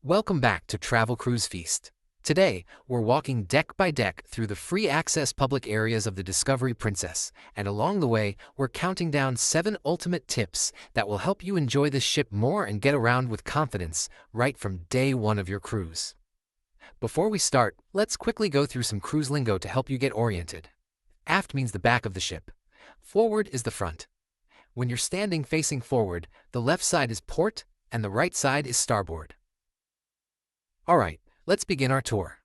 Welcome back to Travel Cruise Feast. Today, we're walking deck by deck through the free access public areas of the Discovery Princess, and along the way, we're counting down 7 ultimate tips that will help you enjoy this ship more and get around with confidence right from day 1 of your cruise. Before we start, let's quickly go through some cruise lingo to help you get oriented. Aft means the back of the ship. Forward is the front. When you're standing facing forward, the left side is port and the right side is starboard. Alright, let's begin our tour.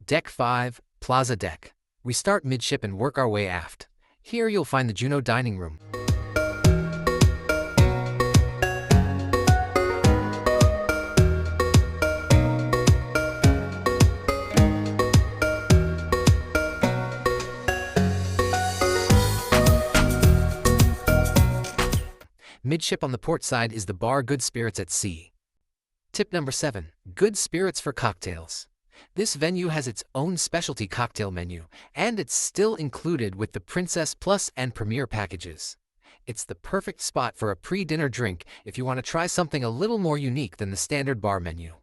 Deck 5, Plaza Deck. We start midship and work our way aft. Here you'll find the Juno dining room. Midship on the port side is the bar Good Spirits at Sea. Tip number 7. Good Spirits for cocktails. This venue has its own specialty cocktail menu, and it's still included with the Princess Plus and Premier packages. It's the perfect spot for a pre-dinner drink if you want to try something a little more unique than the standard bar menu.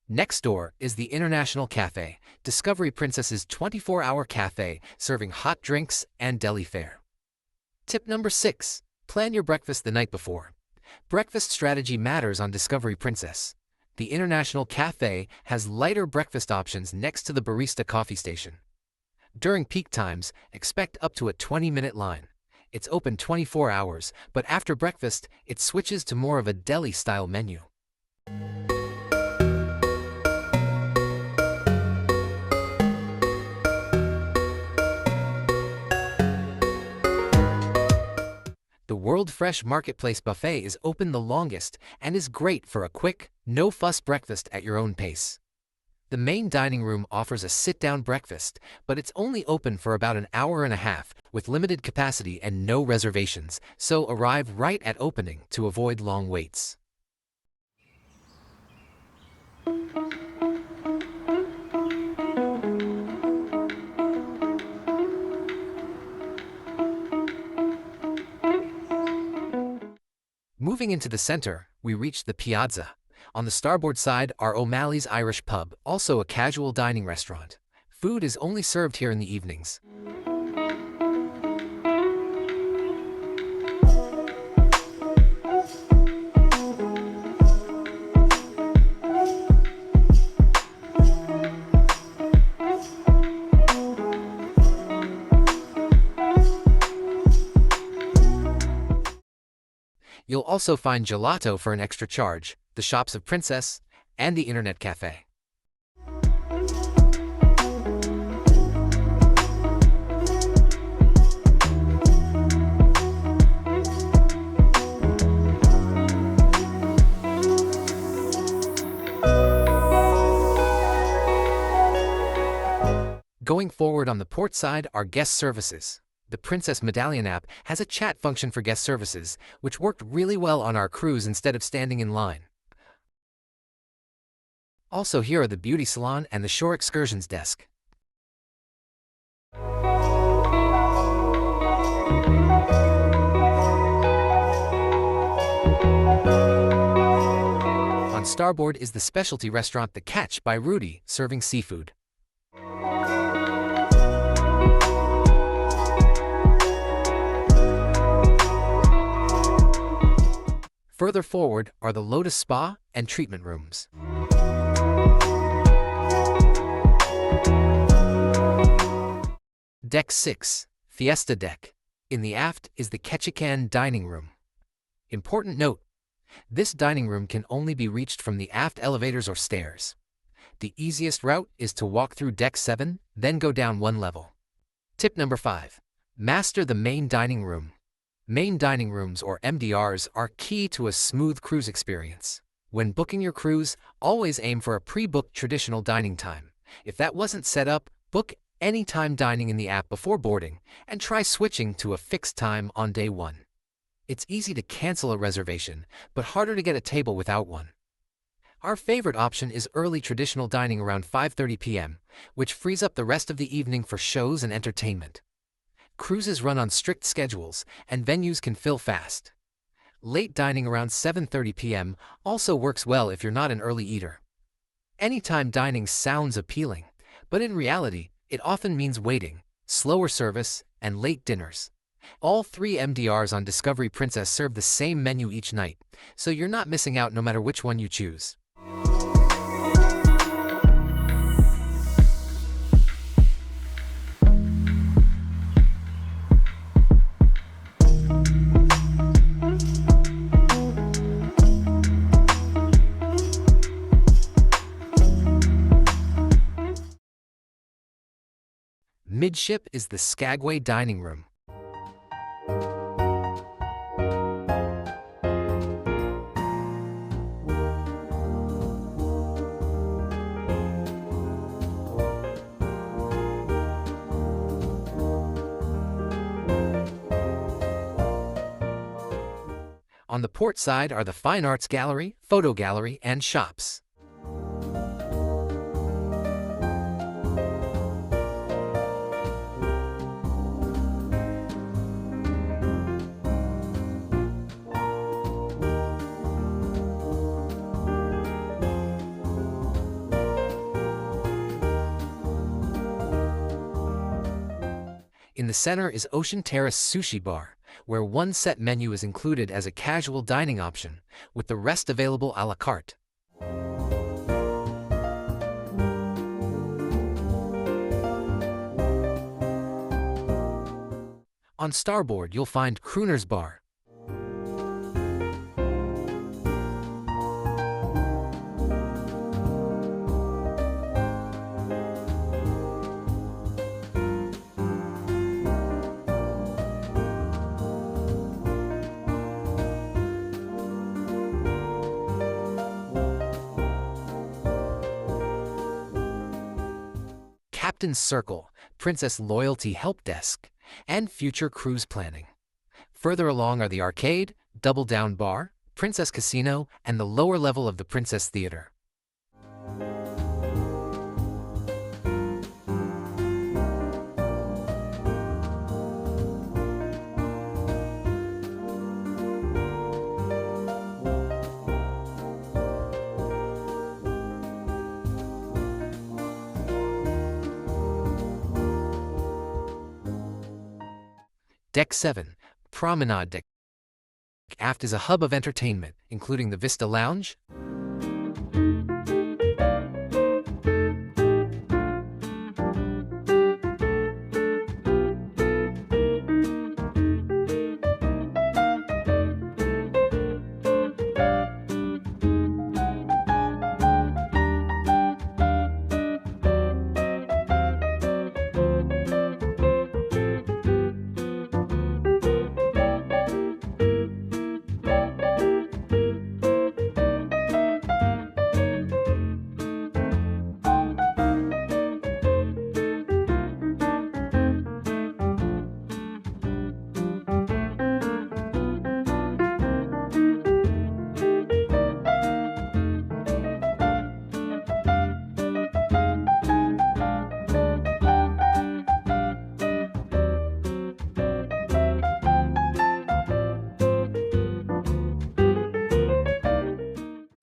Next door is the International Cafe, Discovery Princess's 24-hour cafe serving hot drinks and deli fare. Tip number 6. Plan your breakfast the night before. Breakfast strategy matters on Discovery Princess. The International Cafe has lighter breakfast options next to the barista coffee station. During peak times, expect up to a 20-minute line. It's open 24 hours, but after breakfast, it switches to more of a deli-style menu. The World Fresh Marketplace Buffet is open the longest and is great for a quick, no-fuss breakfast at your own pace. The main dining room offers a sit-down breakfast, but it's only open for about an hour and a half with limited capacity and no reservations, so arrive right at opening to avoid long waits. Moving into the center, we reach the Piazza. On the starboard side are O'Malley's Irish Pub, also a casual dining restaurant. Food is only served here in the evenings. You'll also find gelato for an extra charge, the Shops of Princess, and the Internet Cafe. Going forward on the port side are guest services. The Princess Medallion app has a chat function for guest services, which worked really well on our cruise instead of standing in line. Also, here are the beauty salon and the shore excursions desk. On starboard is the specialty restaurant The Catch by Rudy, serving seafood. Further forward are the Lotus Spa and treatment rooms. Deck 6, Fiesta Deck. In the aft is the Ketchikan dining room. Important note, this dining room can only be reached from the aft elevators or stairs. The easiest route is to walk through Deck 7, then go down 1 level. Tip number 5. Master the main dining room. Main dining rooms, or MDRs, are key to a smooth cruise experience. When booking your cruise, always aim for a pre-booked traditional dining time. If that wasn't set up, book anytime dining in the app before boarding, and try switching to a fixed time on day 1. It's easy to cancel a reservation, but harder to get a table without one. Our favorite option is early traditional dining around 5:30 p.m., which frees up the rest of the evening for shows and entertainment. Cruises run on strict schedules, and venues can fill fast. Late dining around 7:30 p.m. also works well if you're not an early eater. Anytime dining sounds appealing, but in reality, it often means waiting, slower service, and late dinners. All three MDRs on Discovery Princess serve the same menu each night, so you're not missing out no matter which one you choose. Midship is the Skagway dining room. On the port side are the Fine Arts Gallery, Photo Gallery, and shops. In the center is Ocean Terrace Sushi Bar, where one set menu is included as a casual dining option, with the rest available à la carte. On starboard, you'll find Crooner's Bar. Captain's Circle, Princess Loyalty Help Desk, and Future Cruise Planning. Further along are the Arcade, Double Down Bar, Princess Casino, and the lower level of the Princess Theater. Deck 7, Promenade Deck. Aft is a hub of entertainment, including the Vista Lounge,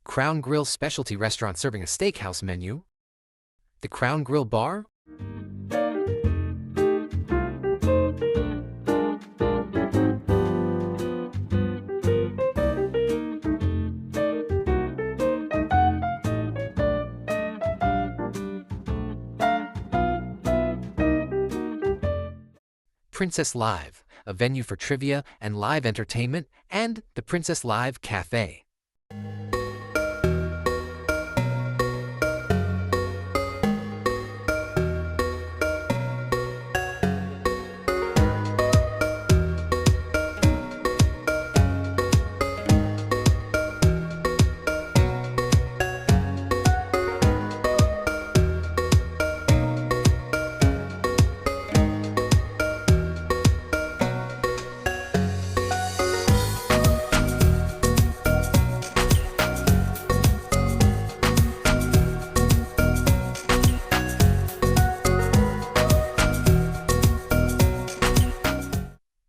Crown Grill specialty restaurant serving a steakhouse menu, the Crown Grill Bar, Princess Live, a venue for trivia and live entertainment, and the Princess Live Cafe.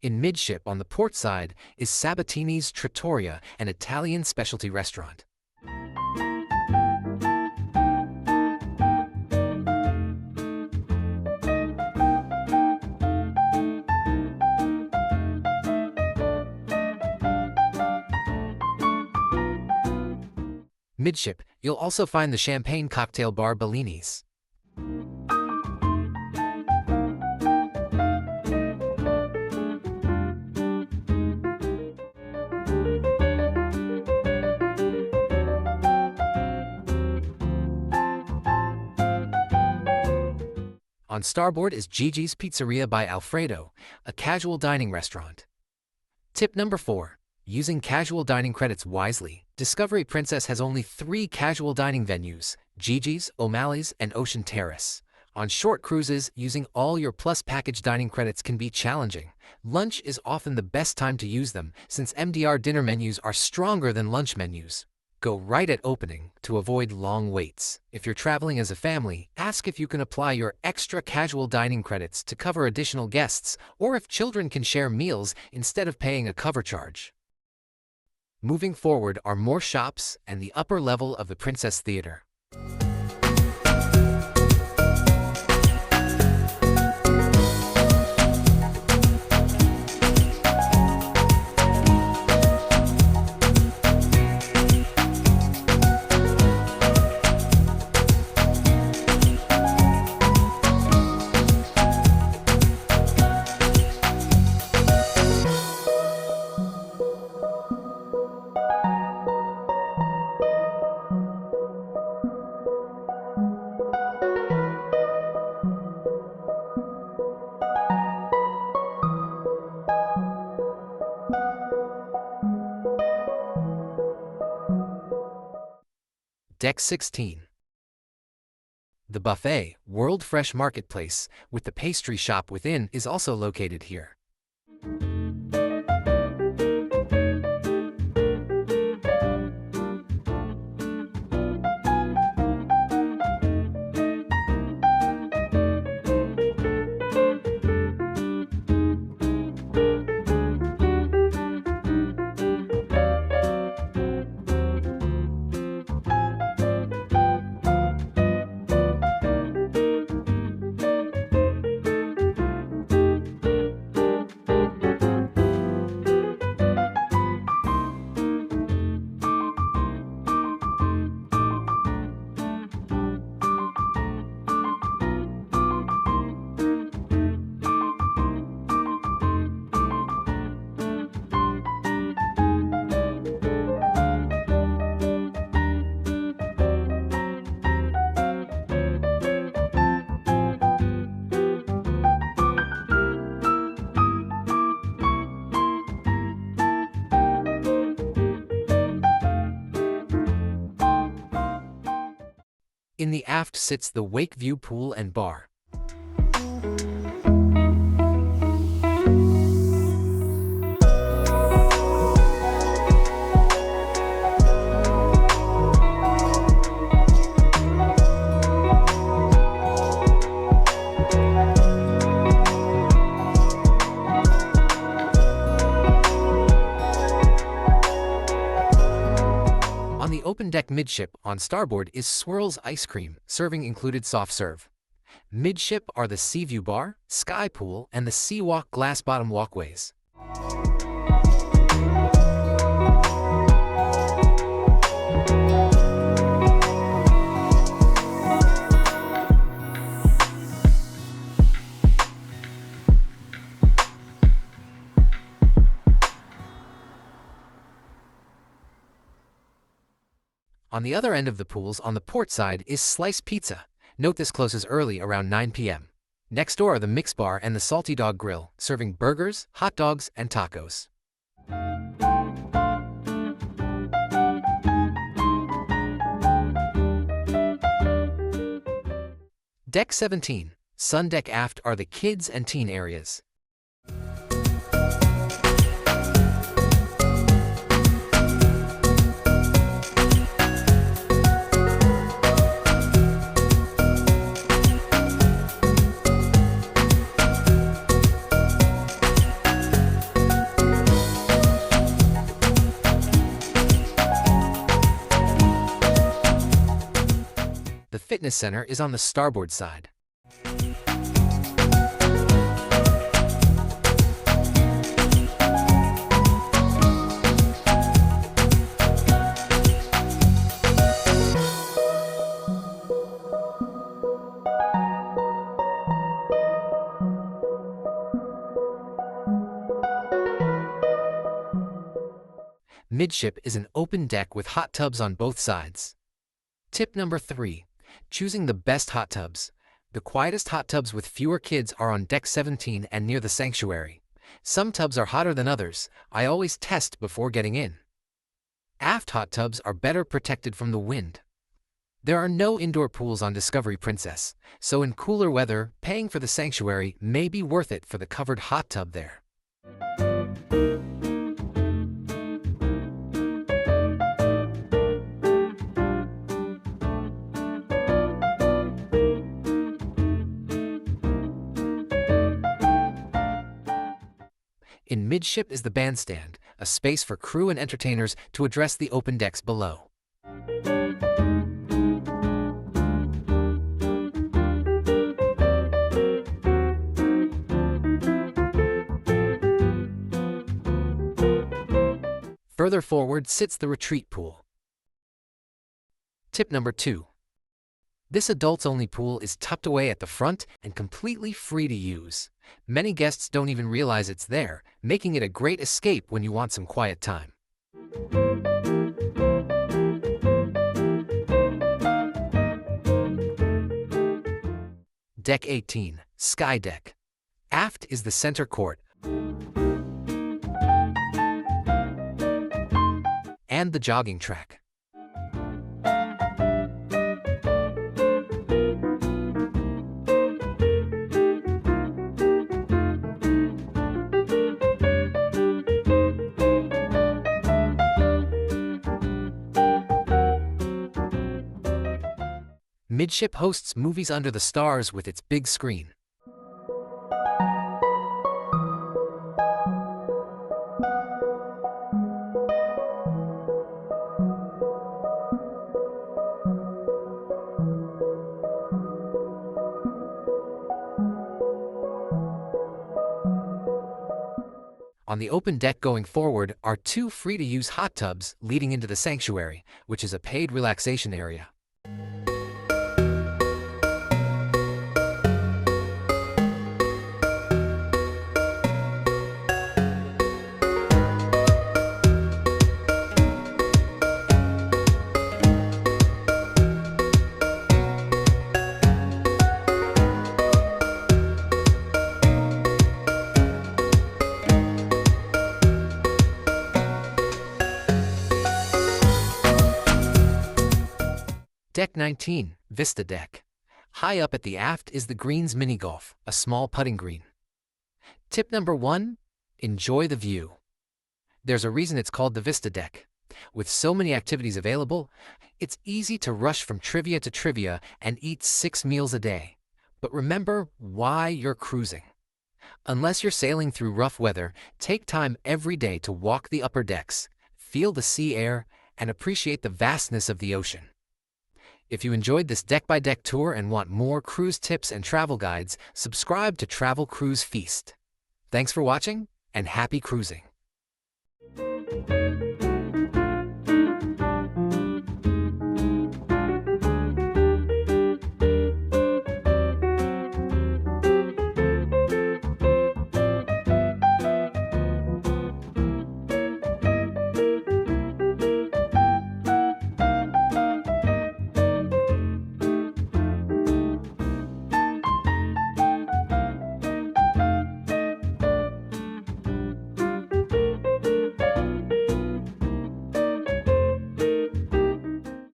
In midship on the port side is Sabatini's Trattoria, an Italian specialty restaurant. Midship, you'll also find the champagne cocktail bar Bellini's. On starboard is Gigi's Pizzeria by Alfredo, a casual dining restaurant. Tip number 4. Using casual dining credits wisely. Discovery Princess has only 3 casual dining venues: Gigi's, O'Malley's, and Ocean Terrace. On short cruises, using all your Plus package dining credits can be challenging. Lunch is often the best time to use them, since MDR dinner menus are stronger than lunch menus. Go right at opening to avoid long waits. If you're traveling as a family, ask if you can apply your extra casual dining credits to cover additional guests, or if children can share meals instead of paying a cover charge. Moving forward are more shops and the upper level of the Princess Theater. Deck 16. The buffet, World Fresh Marketplace, with the pastry shop within, is also located here. In the aft sits the Wake View Pool and Bar. Open deck midship on starboard is Swirl's Ice Cream, serving included soft serve. Midship are the Seaview Bar, Sky Pool, and the SeaWalk glass bottom walkways. On the other end of the pools on the port side is Slice Pizza. Note this closes early around 9 p.m. Next door are the Mix Bar and the Salty Dog Grill, serving burgers, hot dogs, and tacos. Deck 17. Sun deck aft are the kids and teen areas. fitness center is on the starboard side. Midship is an open deck with hot tubs on both sides. Tip number 3. Choosing the best hot tubs. The quietest hot tubs with fewer kids are on deck 17 and near the sanctuary. Some tubs are hotter than others. I always test before getting in. Aft hot tubs are better protected from the wind. There are no indoor pools on Discovery Princess, so in cooler weather, paying for the sanctuary may be worth it for the covered hot tub there. In midship is the bandstand, a space for crew and entertainers to address the open decks below. Further forward sits the retreat pool. Tip number 2. This adults-only pool is tucked away at the front and completely free to use. Many guests don't even realize it's there, making it a great escape when you want some quiet time. Deck 18, Sky Deck. Aft is the center court and the jogging track. Midship hosts movies under the stars with its big screen. On the open deck going forward are 2 free-to-use hot tubs leading into the sanctuary, which is a paid relaxation area. Deck 19, Vista Deck. High up at the aft is the greens mini golf, a small putting green. Tip number 1, enjoy the view. There's a reason it's called the Vista Deck. With so many activities available, it's easy to rush from trivia to trivia and eat 6 meals a day. But remember why you're cruising. Unless you're sailing through rough weather, take time every day to walk the upper decks, feel the sea air, and appreciate the vastness of the ocean. If you enjoyed this deck-by-deck tour and want more cruise tips and travel guides, subscribe to Travel Cruise Feast. Thanks for watching, and happy cruising!